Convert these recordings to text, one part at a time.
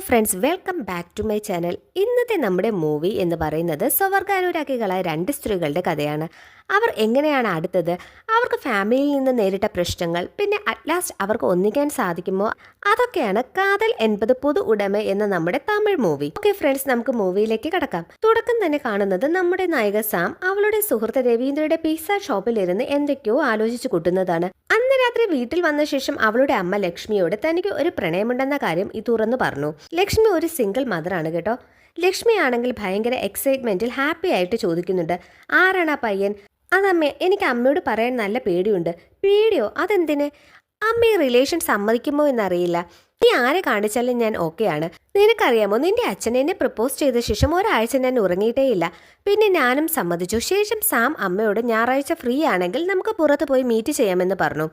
Friends, welcome back to my channel. ഇന്നത്തെ നമ്മുടെ movie എന്ന് പറയുന്നത് സ്വർഗാനുരാഗികളായ രണ്ട് സ്ത്രീകളുടെ കഥയാണ്. അവർ എങ്ങനെയാണ് അടുത്തത്, അവർക്ക് ഫാമിലിയിൽ നിന്ന് നേരിട്ട പ്രശ്നങ്ങൾ, പിന്നെ അറ്റ്ലാസ്റ്റ് അവർക്ക് ഒന്നിക്കാൻ സാധിക്കുമോ, അതൊക്കെയാണ് കാതൽ 80 പുതു ഉടമ എന്ന നമ്മുടെ തമിഴ് മൂവി. ഓക്കെ ഫ്രണ്ട്സ്, നമുക്ക് മൂവിയിലേക്ക് കടക്കാം. തുടക്കം തന്നെ കാണുന്നത് നമ്മുടെ നായിക സാം അവളുടെ സുഹൃത്ത് രവീന്ദ്രയുടെ പിസ്സ ഷോപ്പിലിരുന്ന് എന്തൊക്കെയോ ആലോചിച്ചു കൂട്ടുന്നതാണ്. അന്ന് രാത്രി വീട്ടിൽ വന്ന ശേഷം അവളുടെ അമ്മ ലക്ഷ്മിയോട് തനിക്ക് ഒരു പ്രണയമുണ്ടെന്ന കാര്യം തുറന്നു പറഞ്ഞു. ലക്ഷ്മി ഒരു സിംഗിൾ മദറാണ് കേട്ടോ. ലക്ഷ്മി ആണെങ്കിൽ ഭയങ്കര എക്സൈറ്റ്മെന്റിൽ ഹാപ്പി ആയിട്ട് ചോദിക്കുന്നുണ്ട്, ആരാണ് ആ പയ്യൻ? അതമ്മേ, എനിക്ക് അമ്മയോട് പറയാൻ നല്ല പേടിയുണ്ട്. പേടിയോ? അതെന്തിന്? അമ്മ ഈ റിലേഷൻ സമ്മതിക്കുമോ എന്നറിയില്ല. നീ ആരെ കാണിച്ചാലും ഞാൻ ഓക്കെയാണ്. നിനക്കറിയാമോ, നിന്റെ അച്ഛൻ എന്നെ പ്രപ്പോസ് ചെയ്ത ശേഷം ഒരാഴ്ച ഞാൻ ഉറങ്ങിയിട്ടേയില്ല. പിന്നെ ഞാനും സമ്മതിച്ചു. ശേഷം സാം അമ്മയോട് ഞായറാഴ്ച ഫ്രീ ആണെങ്കിൽ നമുക്ക് പുറത്ത് പോയി മീറ്റ് ചെയ്യാമെന്ന് പറഞ്ഞു.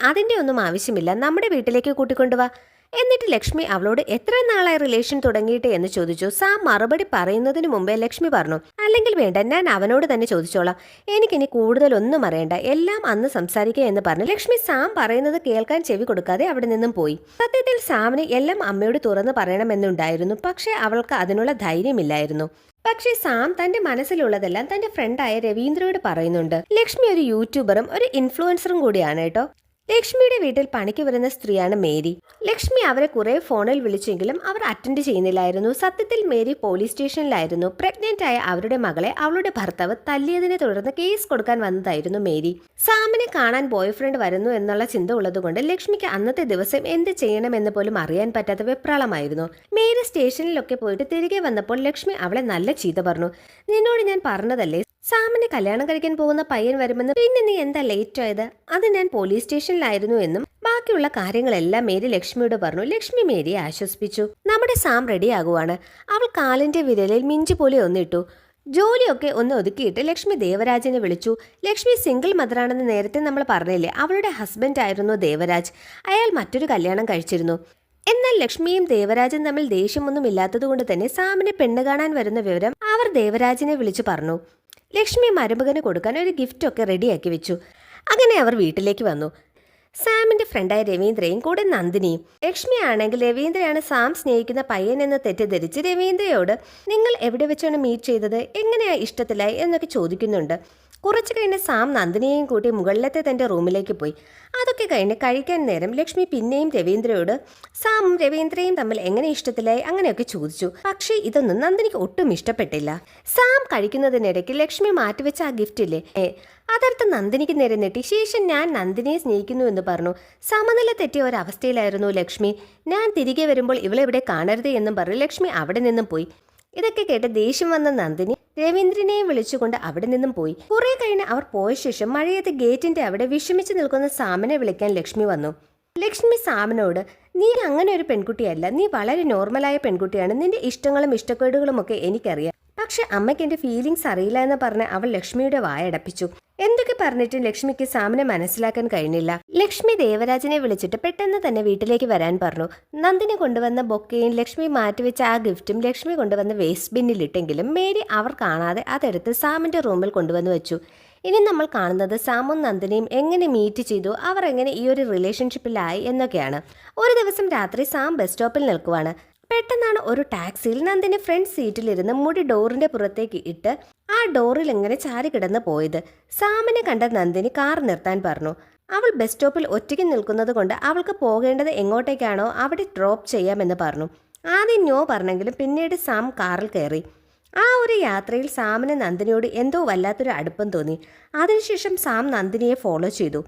അതിൻ്റെ ഒന്നും ആവശ്യമില്ല, നമ്മുടെ വീട്ടിലേക്ക് കൂട്ടിക്കൊണ്ടുവാ. എന്നിട്ട് ലക്ഷ്മി അവളോട് എത്ര നാളായി റിലേഷൻ തുടങ്ങിയിട്ട് എന്ന് ചോദിച്ചു. സാം മറുപടി പറയുന്നതിന് മുമ്പേ ലക്ഷ്മി പറഞ്ഞു, അല്ലെങ്കിൽ വേണ്ട, ഞാൻ അവനോട് തന്നെ ചോദിച്ചോളാം. എനിക്കിനി കൂടുതലൊന്നും അറിയണ്ട, എല്ലാം അന്ന് സംസാരിക്കുക എന്ന് പറഞ്ഞു ലക്ഷ്മി സാം പറയുന്നത് കേൾക്കാൻ ചെവി കൊടുക്കാതെ അവിടെ നിന്നും പോയി. സത്യത്തിൽ സാമിന് എല്ലാം അമ്മയോട് തുറന്നു പറയണമെന്നുണ്ടായിരുന്നു, പക്ഷെ അവൾക്ക് അതിനുള്ള ധൈര്യമില്ലായിരുന്നു. പക്ഷേ സാം തന്റെ മനസ്സിലുള്ളതെല്ലാം തന്റെ ഫ്രണ്ടായ രവീന്ദ്രയോട് പറയുന്നുണ്ട്. ലക്ഷ്മി ഒരു യൂട്യൂബറും ഒരു ഇൻഫ്ലുവൻസറും കൂടിയാണ് കേട്ടോ. ലക്ഷ്മിയുടെ വീട്ടിൽ പണിക്ക് വരുന്ന സ്ത്രീയാണ് മേരി. ലക്ഷ്മി അവരെ കുറെ ഫോണിൽ വിളിച്ചെങ്കിലും അവർ അറ്റൻഡ് ചെയ്യുന്നില്ലായിരുന്നു. സത്യത്തിൽ മേരി പോലീസ് സ്റ്റേഷനിലായിരുന്നു. പ്രഗ്നന്റ് ആയ അവരുടെ മകളെ അവളുടെ ഭർത്താവ് തല്ലിയതിനെ തുടർന്ന് കേസ് കൊടുക്കാൻ വന്നതായിരുന്നു മേരി. സാമിനെ കാണാൻ ബോയ് ഫ്രണ്ട് വരുന്നു എന്നുള്ള ചിന്ത ഉള്ളതുകൊണ്ട് ലക്ഷ്മിക്ക് അന്നത്തെ ദിവസം എന്ത് ചെയ്യണമെന്ന് പോലും അറിയാൻ പറ്റാത്ത വെപ്രാളമായിരുന്നു. മേരി സ്റ്റേഷനിലൊക്കെ പോയിട്ട് തിരികെ വന്നപ്പോൾ ലക്ഷ്മി അവളെ നല്ല ചീത്ത പറഞ്ഞു. നിന്നോട് ഞാൻ പറഞ്ഞതല്ലേ സാമിനെ കല്യാണം കഴിക്കാൻ പോകുന്ന പയ്യൻ വരുമെന്ന്, പിന്നെ നീ എന്താ ലേറ്റ് ആയത്? അത് ഞാൻ പോലീസ് സ്റ്റേഷനിലായിരുന്നു എന്നും ബാക്കിയുള്ള കാര്യങ്ങളെല്ലാം മേരി ലക്ഷ്മിയോട് പറഞ്ഞു. ലക്ഷ്മി മേരിയെ ആശ്വസിപ്പിച്ചു. നമ്മുടെ സാം റെഡിയാകുവാണ്. അവൾ കാലിന്റെ വിരലിൽ മിഞ്ചി പോലെ ഒന്നിട്ടു. ജോലിയൊക്കെ ഒന്ന് ഒതുക്കിയിട്ട് ലക്ഷ്മി ദേവരാജിനെ വിളിച്ചു. ലക്ഷ്മി സിംഗിൾ മദറാണെന്ന് നേരത്തെ നമ്മൾ പറഞ്ഞില്ലേ, അവളുടെ ഹസ്ബൻഡ് ആയിരുന്നു ദേവരാജ്. അയാൾ മറ്റൊരു കല്യാണം കഴിച്ചിരുന്നു. എന്നാൽ ലക്ഷ്മിയും ദേവരാജും തമ്മിൽ ദേഷ്യമൊന്നും ഇല്ലാത്തതുകൊണ്ട് തന്നെ സാമിനെ പെണ്ണ് കാണാൻ വരുന്ന വിവരം അവർ ദേവരാജിനെ വിളിച്ചു പറഞ്ഞു. ലക്ഷ്മി മരുമകന് കൊടുക്കാൻ ഒരു ഗിഫ്റ്റ് ഒക്കെ റെഡിയാക്കി വെച്ചു. അങ്ങനെ അവർ വീട്ടിലേക്ക് വന്നു. സാമിന്റെ ഫ്രണ്ടായ രവീന്ദ്രയും കൂടെ നന്ദിനിയും. ലക്ഷ്മി ആണെങ്കിൽ രവീന്ദ്രയാണ് സാം സ്നേഹിക്കുന്ന പയ്യൻ എന്ന് തെറ്റിദ്ധരിച്ച് രവീന്ദ്രയോട് നിങ്ങൾ എവിടെ വെച്ചാണ് മീറ്റ് ചെയ്തത്, എങ്ങനെയാ ഇഷ്ടത്തിലായി എന്നൊക്കെ ചോദിക്കുന്നുണ്ട്. കുറച്ചു കഴിഞ്ഞ് സാം നന്ദിനിയെയും കൂട്ടി മുകളിലത്തെ തന്റെ റൂമിലേക്ക് പോയി. അതൊക്കെ കഴിഞ്ഞ് കഴിക്കാൻ നേരം ലക്ഷ്മി പിന്നെയും രവീന്ദ്രയോട് സാമും രവീന്ദ്രയും തമ്മിൽ എങ്ങനെ ഇഷ്ടത്തിലായി അങ്ങനെയൊക്കെ ചോദിച്ചു. പക്ഷേ ഇതൊന്നും നന്ദിനിക്ക് ഒട്ടും ഇഷ്ടപ്പെട്ടില്ല. സാം കഴിക്കുന്നതിനിടയ്ക്ക് ലക്ഷ്മി മാറ്റിവെച്ച ആ ഗിഫ്റ്റ് ഇല്ലേ, അതെടുത്ത് നന്ദിനിക്ക് നേരെ നെട്ടി. ശേഷം ഞാൻ നന്ദിനിയെ സ്നേഹിക്കുന്നു എന്ന് പറഞ്ഞു. സമനില തെറ്റിയ ഒരവസ്ഥയിലായിരുന്നു ലക്ഷ്മി. ഞാൻ തിരികെ വരുമ്പോൾ ഇവളെവിടെ കാണരുത് എന്നും പറഞ്ഞ് ലക്ഷ്മി അവിടെ നിന്നും പോയി. ഇതൊക്കെ കേട്ട് ദേഷ്യം വന്ന നന്ദിനി രവീന്ദ്രനെയും വിളിച്ചുകൊണ്ട് അവിടെ നിന്നും പോയി. കുറെ കഴിഞ്ഞ് അവർ പോയ ശേഷം മഴയത്ത് ഗേറ്റിന്റെ അവിടെ വിഷമിച്ച് നിൽക്കുന്ന സാമിനെ വിളിക്കാൻ ലക്ഷ്മി വന്നു. ലക്ഷ്മി സാമിനോട്, നീ അങ്ങനെ ഒരു പെൺകുട്ടിയല്ല, നീ വളരെ നോർമലായ പെൺകുട്ടിയാണ്, നിന്റെ ഇഷ്ടങ്ങളും ഇഷ്ടക്കേടുകളും ഒക്കെ എനിക്കറിയാം. പക്ഷെ അമ്മയ്ക്ക് എന്റെ ഫീലിങ്സ് അറിയില്ല എന്ന് പറഞ്ഞ് അവൾ ലക്ഷ്മിയുടെ വായടപ്പിച്ചു. എന്തൊക്കെ പറഞ്ഞിട്ടും ലക്ഷ്മിക്ക് സാമിനെ മനസ്സിലാക്കാൻ കഴിഞ്ഞില്ല. ലക്ഷ്മി ദേവരാജിനെ വിളിച്ചിട്ട് പെട്ടെന്ന് തന്നെ വീട്ടിലേക്ക് വരാൻ പറഞ്ഞു. നന്ദിനി കൊണ്ടുവന്ന ബൊക്കയും ലക്ഷ്മി മാറ്റിവെച്ച ആ ഗിഫ്റ്റും ലക്ഷ്മി കൊണ്ടുവന്ന വേസ്റ്റ് ബിന്നിലിട്ടെങ്കിലും മേരി അവർ കാണാതെ അതെടുത്ത് സാമിന്റെ റൂമിൽ കൊണ്ടുവന്ന് വെച്ചു. ഇനി നമ്മൾ കാണുന്നത് സാമും നന്ദിനിയും എങ്ങനെ മീറ്റ് ചെയ്തു, അവർ എങ്ങനെ ഈ ഒരു റിലേഷൻഷിപ്പിലായി എന്നൊക്കെയാണ്. ഒരു ദിവസം രാത്രി സാം ബസ് സ്റ്റോപ്പിൽ നിൽക്കുവാണ്. പെട്ടെന്നാണ് ഒരു ടാക്സിയിൽ നന്ദിനി ഫ്രണ്ട് സീറ്റിലിരുന്ന് മുടി ഡോറിന്റെ പുറത്തേക്ക് ഇട്ട് ആ ഡോറിൽ എങ്ങനെ ചാരി കിടന്ന് പോയത്. സാമിനെ കണ്ട നന്ദിനി കാർ നിർത്താൻ പറഞ്ഞു. അവൾ ബസ് സ്റ്റോപ്പിൽ ഒറ്റയ്ക്ക് നിൽക്കുന്നത് കൊണ്ട് അവൾക്ക് പോകേണ്ടത് എങ്ങോട്ടേക്കാണോ അവിടെ ഡ്രോപ്പ് ചെയ്യാമെന്ന് പറഞ്ഞു. ആദ്യം നോ പറഞ്ഞെങ്കിലും പിന്നീട് സാം കാറിൽ കയറി. ആ ഒരു യാത്രയിൽ സാമിന് നന്ദിനിയോട് എന്തോ വല്ലാത്തൊരു അടുപ്പം തോന്നി. അതിനുശേഷം സാം നന്ദിനിയെ ഫോളോ ചെയ്തു.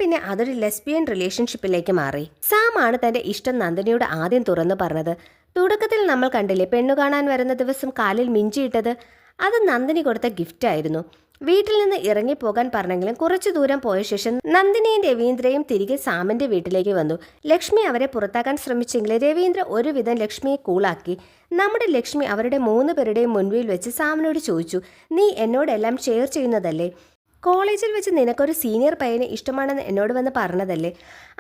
പിന്നെ അതൊരു ലെസ്ബിയൻ റിലേഷൻഷിപ്പിലേക്ക് മാറി. സാം ആണ് തന്റെ ഇഷ്ടം നന്ദിനിയോട് ആദ്യം തുറന്നു പറഞ്ഞത്. തുടക്കത്തിൽ നമ്മൾ കണ്ടില്ലേ, പെണ്ണു കാണാൻ വരുന്ന ദിവസം കാലിൽ മിഞ്ചിയിട്ടത്, അത് നന്ദിനി കൊടുത്ത ഗിഫ്റ്റ് ആയിരുന്നു. വീട്ടിൽ നിന്ന് ഇറങ്ങിപ്പോകാൻ പറഞ്ഞെങ്കിലും കുറച്ചു ദൂരം പോയ ശേഷം നന്ദിനിയും രവീന്ദ്രയും തിരികെ സാമിന്റെ വീട്ടിലേക്ക് വന്നു. ലക്ഷ്മി അവരെ പുറത്താക്കാൻ ശ്രമിച്ചെങ്കിലും രവീന്ദ്ര ഒരുവിധം ലക്ഷ്മിയെ കൂളാക്കി. നമ്മുടെ ലക്ഷ്മി അവരുടെ 3 പേരുടെയും മുൻപിൽ വെച്ച് സാമിനോട് ചോദിച്ചു, നീ എന്നോടെല്ലാം ഷെയർ ചെയ്യുന്നതല്ലേ? കോളേജിൽ വെച്ച് നിനക്കൊരു സീനിയർ പയ്യനെ ഇഷ്ടമാണെന്ന് എന്നോട് വന്ന് പറഞ്ഞതല്ലേ?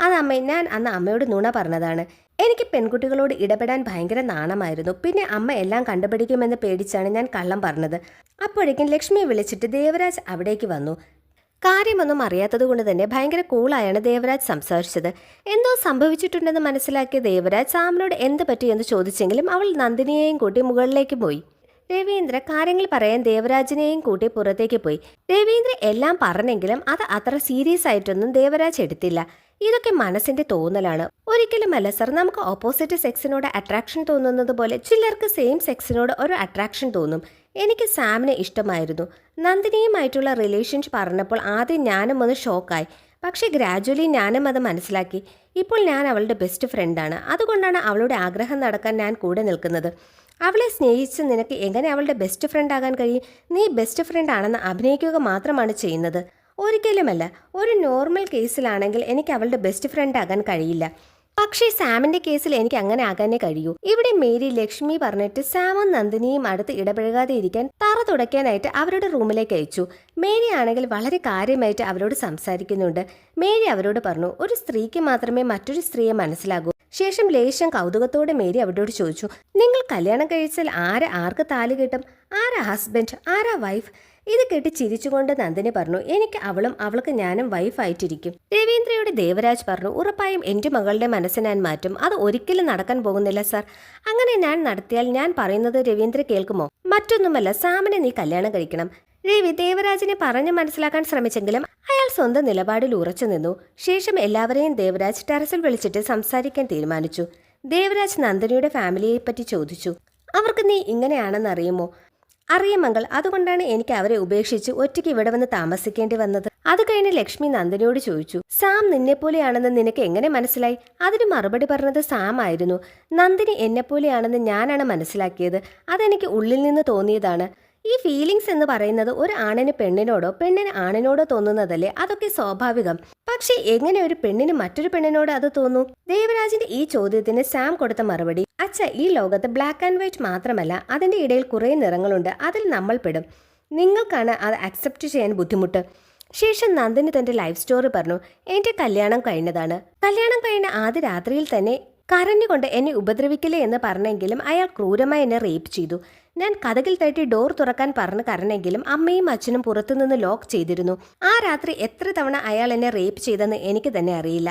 അതമ്മ, ഞാൻ അന്ന് അമ്മയോട് നുണ പറഞ്ഞതാണ്. എനിക്ക് പെൺകുട്ടികളോട് ഇടപെടാൻ ഭയങ്കര നാണമായിരുന്നു. പിന്നെ അമ്മ എല്ലാം കണ്ടുപിടിക്കുമെന്ന് പേടിച്ചാണ് ഞാൻ കള്ളം പറഞ്ഞത്. അപ്പോഴേക്കും ലക്ഷ്മിയെ വിളിച്ചിട്ട് ദേവരാജ് അവിടേക്ക് വന്നു. കാര്യമൊന്നും അറിയാത്തത് കൊണ്ട് തന്നെ ഭയങ്കര കൂളായാണ് ദേവരാജ് സംസാരിച്ചത്. എന്തോ സംഭവിച്ചിട്ടുണ്ടെന്ന് മനസ്സിലാക്കിയ ദേവരാജ് സാമിനോട് എന്ത് പറ്റിയെന്ന് ചോദിച്ചെങ്കിലും അവൾ നന്ദിനിയെയും കൂട്ടി മുകളിലേക്ക് പോയി. രവീന്ദ്ര കാര്യങ്ങൾ പറയാൻ ദേവരാജിനെയും കൂട്ടി പുറത്തേക്ക് പോയി. രവീന്ദ്ര എല്ലാം പറഞ്ഞെങ്കിലും അത് അത്ര സീരിയസ് ആയിട്ടൊന്നും ദേവരാജ് എടുത്തില്ല. ഇതൊക്കെ മനസ്സിന്റെ തോന്നലാണ്, ഒരിക്കലുമല്ല സർ. നമുക്ക് ഓപ്പോസിറ്റ് സെക്സിനോട് അട്രാക്ഷൻ തോന്നുന്നത് പോലെ ചിലർക്ക് സെയിം സെക്സിനോട് ഒരു അട്രാക്ഷൻ തോന്നും. എനിക്ക് സാമിനെ ഇഷ്ടമായിരുന്നു. നന്ദിനിയുമായിട്ടുള്ള റിലേഷൻഷിപ്പ് പറഞ്ഞപ്പോൾ ആദ്യം ഞാനും ഒന്ന് ഷോക്കായി. പക്ഷേ ഗ്രാജുവലി ഞാനും അത് മനസ്സിലാക്കി. ഇപ്പോൾ ഞാൻ അവളുടെ ബെസ്റ്റ് ഫ്രണ്ടാണ്. അതുകൊണ്ടാണ് അവളുടെ ആഗ്രഹം നടക്കാൻ ഞാൻ കൂടെ നിൽക്കുന്നത്. അവളെ സ്നേഹിച്ച് നിനക്ക് എങ്ങനെ അവളുടെ ബെസ്റ്റ് ഫ്രണ്ട് ആകാൻ കഴിയും? നീ ബെസ്റ്റ് ഫ്രണ്ട് ആണെന്ന് അഭിനയിക്കുക മാത്രമാണ് ചെയ്യുന്നത്. ഒരിക്കലുമല്ല. ഒരു നോർമൽ കേസിലാണെങ്കിൽ എനിക്ക് അവളുടെ ബെസ്റ്റ് ഫ്രണ്ട് ആകാൻ കഴിയില്ല. പക്ഷേ സാമിന്റെ കേസിൽ എനിക്ക് അങ്ങനെ ആകാനേ കഴിയൂ. ഇവിടെ മേരി ലക്ഷ്മി പറഞ്ഞിട്ട് സാമും നന്ദിനിയും അടുത്ത് ഇടപഴകാതെ ഇരിക്കാൻ തറ തുടയ്ക്കാനായിട്ട് അവരുടെ റൂമിലേക്ക് അയച്ചു. മേരി ആണെങ്കിൽ വളരെ കാര്യമായിട്ട് അവരോട് സംസാരിക്കുന്നുണ്ട്. മേരി അവരോട് പറഞ്ഞു, ഒരു സ്ത്രീക്ക് മാത്രമേ മറ്റൊരു സ്ത്രീയെ മനസ്സിലാകൂ. ശേഷം ലേശം കൗതുകത്തോടെ മേരി അവരോട് ചോദിച്ചു, നിങ്ങൾ കല്യാണം കഴിച്ചാൽ ആർക്ക് താലി കിട്ടും? ആരാ ഹസ്ബൻഡ്, ആരാ വൈഫ്? ഇത് കേട്ട് ചിരിച്ചുകൊണ്ട് നന്ദിനി പറഞ്ഞു, എനിക്ക് അവളും അവൾക്ക് ഞാനും വൈഫായിട്ടിരിക്കും. രവീന്ദ്രയോട് ദേവരാജ് പറഞ്ഞു, ഉറപ്പായും എൻ്റെ മകളുടെ മനസ്സ് ഞാൻ മാറ്റും. അത് ഒരിക്കലും നടക്കാൻ പോകുന്നില്ല സാർ. അങ്ങനെ ഞാൻ നടത്തിയാൽ ഞാൻ പറയുന്നത് രവീന്ദ്ര കേൾക്കുമോ? മറ്റൊന്നുമല്ല, സാമിനെ നീ കല്യാണം കഴിക്കണം. രവി ദേവരാജിനെ പറഞ്ഞു മനസ്സിലാക്കാൻ ശ്രമിച്ചെങ്കിലും അയാൾ സ്വന്തം നിലപാടിൽ ഉറച്ചു നിന്നു. ശേഷം എല്ലാവരെയും ദേവരാജ് ടെറസിൽ വിളിച്ചിട്ട് സംസാരിക്കാൻ തീരുമാനിച്ചു. ദേവരാജ് നന്ദിനിയുടെ ഫാമിലിയെപ്പറ്റി ചോദിച്ചു. അവർക്ക് നീ ഇങ്ങനെയാണെന്ന് അറിയുമോ? അറിയാം മകൾ. അതുകൊണ്ടാണ് എനിക്ക് അവരെ ഉപേക്ഷിച്ച് ഒറ്റയ്ക്ക് ഇവിടെ വന്ന് താമസിക്കേണ്ടി വന്നത്. അത് കഴിഞ്ഞ് ലക്ഷ്മി നന്ദിനിയോട് ചോദിച്ചു, സാം നിന്നെപ്പോലെയാണെന്ന് നിനക്ക് എങ്ങനെ മനസ്സിലായി? അതിന് മറുപടി പറഞ്ഞത് സാം ആയിരുന്നു. നന്ദിനി എന്നെപ്പോലെയാണെന്ന് ഞാനാണ് മനസ്സിലാക്കിയത്. അതെനിക്ക് ഉള്ളിൽ നിന്ന് തോന്നിയതാണ്. ഈ ഫീലിങ്സ് എന്ന് പറയുന്നത് ഒരു ആണിന് പെണ്ണിനോടോ പെണ്ണിന് ആണിനോടോ തോന്നുന്നതല്ലേ? അതൊക്കെ സ്വാഭാവികം. പക്ഷേ എങ്ങനെ ഒരു പെണ്ണിന് മറ്റൊരു പെണ്ണിനോട് അത് തോന്നും? ദേവരാജിന്റെ ഈ ചോദ്യത്തിന് സാം കൊടുത്ത മറുപടി, അച്ഛ, ഈ ലോകത്ത് ബ്ലാക്ക് ആൻഡ് വൈറ്റ് മാത്രമല്ല, അതിന്റെ ഇടയിൽ കുറേ നിറങ്ങളുണ്ട്. അതിൽ നമ്മൾ പെടും. നിങ്ങൾക്കാണ് അത് അക്സെപ്റ്റ് ചെയ്യാൻ ബുദ്ധിമുട്ട്. ശേഷം നന്ദിനി തന്റെ ലൈഫ് സ്റ്റോറി പറഞ്ഞു. എന്റെ കല്യാണം കഴിഞ്ഞതാണ്. കല്യാണം കഴിഞ്ഞ ആദ്യ രാത്രിയിൽ തന്നെ കരഞ്ഞുകൊണ്ട് എന്നെ ഉപദ്രവിക്കില്ലേ എന്ന് പറഞ്ഞെങ്കിലും അയാൾ ക്രൂരമായി എന്നെ റേപ്പ് ചെയ്തു. ഞാൻ കതകിൽ തട്ടി ഡോർ തുറക്കാൻ പറഞ്ഞ് കരഞ്ഞെങ്കിലും അമ്മയും അച്ഛനും പുറത്തുനിന്ന് ലോക്ക് ചെയ്തിരുന്നു. ആ രാത്രി എത്ര തവണ അയാൾ എന്നെ റേപ്പ് ചെയ്തെന്ന് എനിക്ക് തന്നെ അറിയില്ല.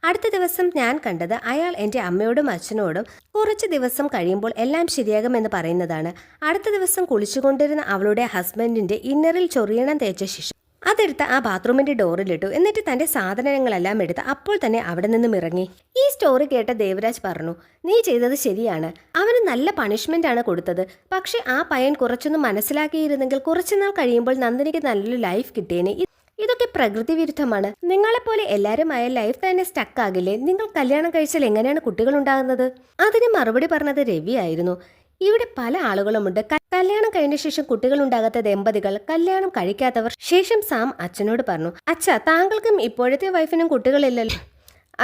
അടുത്ത ദിവസം ഞാൻ കണ്ടത് അയാൾ എൻ്റെ അമ്മയോടും അച്ഛനോടും കുറച്ച് ദിവസം കഴിയുമ്പോൾ എല്ലാം ശരിയാകുമെന്ന് പറയുന്നതാണ്. അടുത്ത ദിവസം കുളിച്ചുകൊണ്ടിരുന്ന അവളുടെ ഹസ്ബൻഡിന്റെ ഇന്നറിൽ ചൊറിയണം തേച്ച ശേഷം അതെടുത്ത് ആ ബാത്റൂമിന്റെ ഡോറിലിട്ടു. എന്നിട്ട് തന്റെ സാധനങ്ങളെല്ലാം എടുത്ത് അപ്പോൾ തന്നെ അവിടെ നിന്നും ഇറങ്ങി. ഈ സ്റ്റോറി കേട്ട ദേവരാജ് പറഞ്ഞു, നീ ചെയ്തത് ശരിയാണ്. അവന് നല്ല പണിഷ്മെന്റ് ആണ് കൊടുത്തത്. പക്ഷെ ആ പയ്യൻ കുറച്ചൊന്നും മനസ്സിലാക്കിയിരുന്നെങ്കിൽ കുറച്ചുനാൾ കഴിയുമ്പോൾ നന്ദിനിക്ക് നല്ലൊരു ലൈഫ് കിട്ടിയേനെ. ഇതൊക്കെ പ്രകൃതി വിരുദ്ധമാണ്. നിങ്ങളെപ്പോലെ എല്ലാവരുമായ ലൈഫ് തന്നെ സ്റ്റക്ക് ആകില്ലേ? നിങ്ങൾ കല്യാണം കഴിച്ചാൽ എങ്ങനെയാണ് കുട്ടികൾ ഉണ്ടാകുന്നത്? അതിന് മറുപടി പറഞ്ഞത് രവി ആയിരുന്നു. ഇവിടെ പല ആളുകളുമുണ്ട്. കല്യാണം കഴിഞ്ഞ ശേഷം കുട്ടികൾ ഉണ്ടാകാത്ത ദമ്പതികൾ, കല്യാണം കഴിക്കാത്തവർ. ശേഷം സാം അച്ഛനോട് പറഞ്ഞു, അച്ഛാ, താങ്കൾക്കും ഇപ്പോഴത്തെ വൈഫിനും കുട്ടികളില്ലല്ലോ.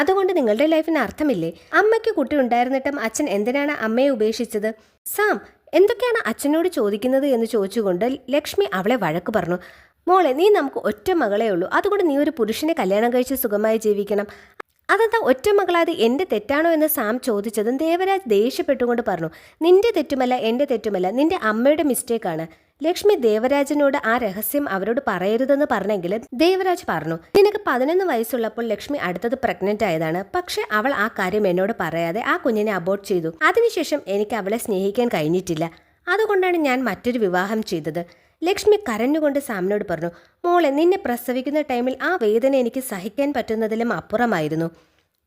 അതുകൊണ്ട് നിങ്ങളുടെ ലൈഫിന് അർത്ഥമില്ലേ? അമ്മയ്ക്ക് കുട്ടി ഉണ്ടായിരുന്നിട്ടും അച്ഛൻ എന്തിനാണ് അമ്മയെ ഉപേക്ഷിച്ചത്? സാം എന്തൊക്കെയാണ് അച്ഛനോട് ചോദിക്കുന്നത് എന്ന് ചോദിച്ചുകൊണ്ട് ലക്ഷ്മി അവളെ വഴക്ക് പറഞ്ഞു. മോളെ, നീ നമുക്ക് ഒറ്റ മകളേ ഉള്ളൂ. അതുകൊണ്ട് നീ ഒരു പുരുഷനെ കല്യാണം കഴിച്ച് സുഖമായി ജീവിക്കണം. അതെന്താ ഒറ്റ മകളായത് എൻ്റെ തെറ്റാണോ എന്ന് സാം ചോദിച്ചതും ദേവരാജ് ദേഷ്യപ്പെട്ടുകൊണ്ട് പറഞ്ഞു, നിന്റെ തെറ്റുമല്ല, എൻ്റെ തെറ്റുമല്ല, നിന്റെ അമ്മയുടെ മിസ്റ്റേക്കാണ്. ലക്ഷ്മി ദേവരാജിനോട് ആ രഹസ്യം അവരോട് പറയരുതെന്ന് പറഞ്ഞെങ്കിലും ദേവരാജ് പറഞ്ഞു, നിനക്ക് 11 വയസ്സുള്ളപ്പോൾ ലക്ഷ്മി അടുത്തത് പ്രഗ്നന്റ് ആയതാണ്. പക്ഷെ അവൾ ആ കാര്യം എന്നോട് പറയാതെ ആ കുഞ്ഞിനെ അബോർട്ട് ചെയ്തു. അതിനുശേഷം എനിക്ക് അവളെ സ്നേഹിക്കാൻ കഴിഞ്ഞിട്ടില്ല. അതുകൊണ്ടാണ് ഞാൻ മറ്റൊരു വിവാഹം ചെയ്തത്. ലക്ഷ്മി കരഞ്ഞുകൊണ്ട് സാമിനോട് പറഞ്ഞു, മോളെ, നിന്നെ പ്രസവിക്കുന്ന ടൈമിൽ ആ വേദന എനിക്ക് സഹിക്കാൻ പറ്റുന്നതിലും അപ്പുറമായിരുന്നു.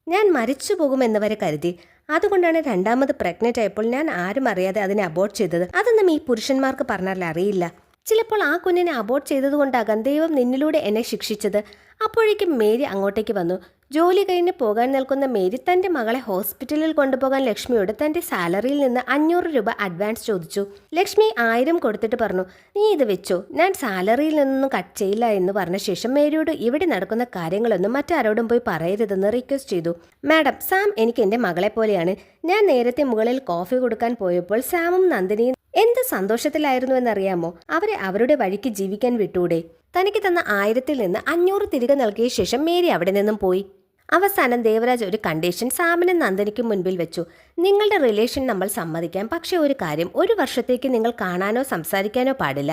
ഞാൻ മരിച്ചു പോകുമെന്ന് വരെ കരുതി. അതുകൊണ്ടാണ് രണ്ടാമത് പ്രഗ്നന്റ് ആയപ്പോൾ ഞാൻ ആരും അറിയാതെ അതിനെ അബോർട്ട് ചെയ്തത്. അതൊന്നും ഈ പുരുഷന്മാർക്ക് പറഞ്ഞാൽ അറിയില്ല. ചിലപ്പോൾ ആ കുഞ്ഞിനെ അബോർട്ട് ചെയ്തതുകൊണ്ടാകാം ദൈവം നിന്നിലൂടെ എന്നെ ശിക്ഷിച്ചത്. അപ്പോഴേക്കും മേരി അങ്ങോട്ടേക്ക് വന്നു. ജോലി കഴിഞ്ഞ് പോകാൻ നിൽക്കുന്ന മേരി തന്റെ മകളെ ഹോസ്പിറ്റലിൽ കൊണ്ടുപോകാൻ ലക്ഷ്മിയോട് തന്റെ സാലറിയിൽ നിന്ന് 500 രൂപ അഡ്വാൻസ് ചോദിച്ചു. ലക്ഷ്മി 1000 കൊടുത്തിട്ട് പറഞ്ഞു, നീ ഇത് വെച്ചോ, ഞാൻ സാലറിയിൽ നിന്നൊന്നും കട്ട് ചെയ്യില്ല എന്ന് പറഞ്ഞ ശേഷം മേരിയോട് ഇവിടെ നടക്കുന്ന കാര്യങ്ങളൊന്നും മറ്റാരോടും പോയി പറയരുതെന്ന് റിക്വസ്റ്റ് ചെയ്തു. മാഡം, സാം എനിക്ക് എൻ്റെ മകളെ പോലെയാണ്. ഞാൻ നേരത്തെ മുകളിൽ കോഫി കൊടുക്കാൻ പോയപ്പോൾ സാമും നന്ദിനിയും എന്ത് സന്തോഷത്തിലായിരുന്നു എന്നറിയാമോ? അവരെ അവരുടെ വഴിക്ക് ജീവിക്കാൻ വിട്ടൂടെ? തനിക്ക് തന്ന 1000-ൽ നിന്ന് 500 തിരികെ നൽകിയ ശേഷം മേരി അവിടെ നിന്നും പോയി. അവസാനം ദേവരാജ് ഒരു കണ്ടീഷൻ സാമിനും നന്ദിനിക്കും മുൻപിൽ വെച്ചു. നിങ്ങളുടെ റിലേഷൻ നമ്മൾ സമ്മതിക്കാം, പക്ഷെ ഒരു കാര്യം, 1 വർഷത്തേക്ക് നിങ്ങൾ കാണാനോ സംസാരിക്കാനോ പാടില്ല.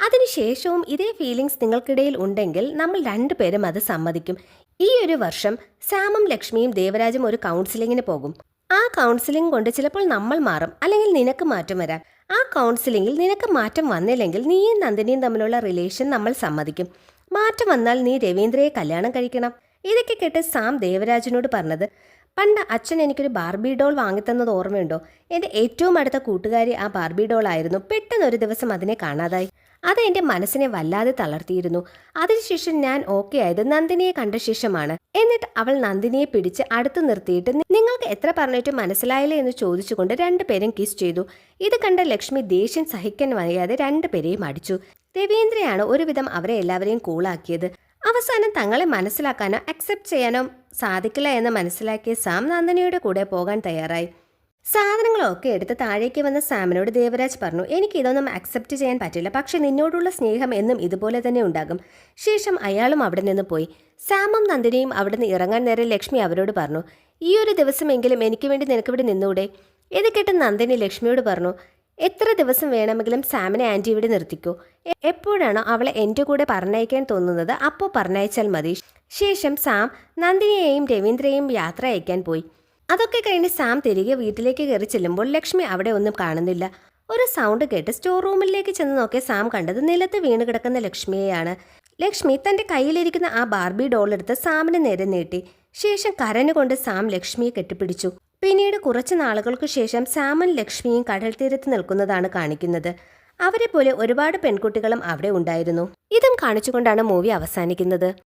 അതിനുശേഷവും ഇതേ ഫീലിങ്സ് നിങ്ങൾക്കിടയിൽ ഉണ്ടെങ്കിൽ നമ്മൾ രണ്ടുപേരും അത് സമ്മതിക്കും. ഈ ഒരു വർഷം സാമും ലക്ഷ്മിയും ദേവരാജും ഒരു കൗൺസിലിങ്ങിന് പോകും. ആ കൗൺസിലിംഗ് കൊണ്ട് ചിലപ്പോൾ നമ്മൾ മാറും, അല്ലെങ്കിൽ നിനക്ക് മാറ്റം വരാം. ആ കൗൺസിലിങ്ങിൽ നിനക്ക് മാറ്റം വന്നില്ലെങ്കിൽ നീയും നന്ദിനിയും തമ്മിലുള്ള റിലേഷൻ നമ്മൾ സമ്മതിക്കും. മാറ്റം വന്നാൽ നീ രവീന്ദ്രയെ കല്യാണം കഴിക്കണം. ഇതൊക്കെ കേട്ട് സാം ദേവരാജിനോട് പറഞ്ഞത്, പണ്ട് അച്ഛൻ എനിക്കൊരു ബാർബി ഡോൾ വാങ്ങിത്തന്നത് ഓർമ്മയുണ്ടോ? എൻ്റെ ഏറ്റവും അടുത്ത കൂട്ടുകാരി ആ ബാർബി ഡോൾ ആയിരുന്നു. പെട്ടെന്ന് ഒരു ദിവസം അതിനെ കാണാതായി. അത് എൻ്റെ മനസ്സിനെ വല്ലാതെ തളർത്തിയിരുന്നു. അതിനുശേഷം ഞാൻ ഓക്കെ ആയത് നന്ദിനിയെ കണ്ട ശേഷമാണ്. എന്നിട്ട് അവൾ നന്ദിനിയെ പിടിച്ച് അടുത്ത് നിർത്തിയിട്ട് നിങ്ങൾക്ക് എത്ര പറഞ്ഞിട്ടും മനസ്സിലായില്ലേ എന്ന് ചോദിച്ചുകൊണ്ട് രണ്ടുപേരും കിസ് ചെയ്തു. ഇത് കണ്ട ലക്ഷ്മി ദേഷ്യം സഹിക്കാൻ വയ്യാതെ രണ്ടുപേരെയും അടിച്ചു. രവീന്ദ്രയാണ് ഒരുവിധം അവരെ എല്ലാവരെയും കൂളാക്കിയത്. അവസാനം തങ്ങളെ മനസ്സിലാക്കാനോ അക്സെപ്റ്റ് ചെയ്യാനോ സാധിക്കില്ല എന്ന് മനസ്സിലാക്കിയ സാം നന്ദിനിയുടെ കൂടെ പോകാൻ തയ്യാറായി. സാധനങ്ങളൊക്കെ എടുത്ത് താഴേക്ക് വന്ന സാമിനോട് ദേവരാജ് പറഞ്ഞു, എനിക്ക് ഇതൊന്നും അക്സെപ്റ്റ് ചെയ്യാൻ പറ്റില്ല, പക്ഷെ നിന്നോടുള്ള സ്നേഹം എന്നും ഇതുപോലെ തന്നെ ഉണ്ടാകും. ശേഷം അയാളും അവിടെ നിന്ന് പോയി. സാമും നന്ദിനിയും അവിടെ നിന്ന് ഇറങ്ങാൻ നേരെ ലക്ഷ്മി അവരോട് പറഞ്ഞു, ഈ ഒരു ദിവസമെങ്കിലും എനിക്ക് വേണ്ടി നിനക്കിവിടെ നിന്നൂടെ? ഇത് കേട്ട് നന്ദിനി ലക്ഷ്മിയോട് പറഞ്ഞു, എത്ര ദിവസം വേണമെങ്കിലും സാമിനെ ആൻറ്റി ഇവിടെ നിർത്തിക്കോ. എപ്പോഴാണോ അവളെ എൻ്റെ കൂടെ പറഞ്ഞയക്കാൻ തോന്നുന്നത് അപ്പോൾ പറഞ്ഞയച്ചാൽ മതി. ശേഷം സാം നന്ദിനിയെയും രവീന്ദ്രയെയും യാത്ര അയക്കാൻ പോയി. അതൊക്കെ കഴിഞ്ഞ് സാം തിരികെ വീട്ടിലേക്ക് കയറി ചെല്ലുമ്പോൾ ലക്ഷ്മി അവിടെ ഒന്നും കാണുന്നില്ല. ഒരു സൗണ്ട് കേട്ട് സ്റ്റോർ റൂമിലേക്ക് ചെന്ന് നോക്കിയ സാം കണ്ടത് നിലത്ത് വീണ് കിടക്കുന്ന ലക്ഷ്മിയെയാണ്. ലക്ഷ്മി തൻ്റെ കയ്യിലിരിക്കുന്ന ആ ബാർബി ഡോൾ എടുത്ത് സാമിന് നേരെ നീട്ടി. ശേഷം കരഞ്ഞുകൊണ്ട് സാം ലക്ഷ്മിയെ കെട്ടിപ്പിടിച്ചു. പിന്നീട് കുറച്ച് നാളുകൾക്ക് ശേഷം സാമും ലക്ഷ്മിയും കടൽ തീരത്ത് നിൽക്കുന്നതാണ് കാണിക്കുന്നത്. അവരെ പോലെ ഒരുപാട് പെൺകുട്ടികളും അവിടെ ഉണ്ടായിരുന്നു. ഇതും കാണിച്ചുകൊണ്ടാണ് മൂവി അവസാനിക്കുന്നത്.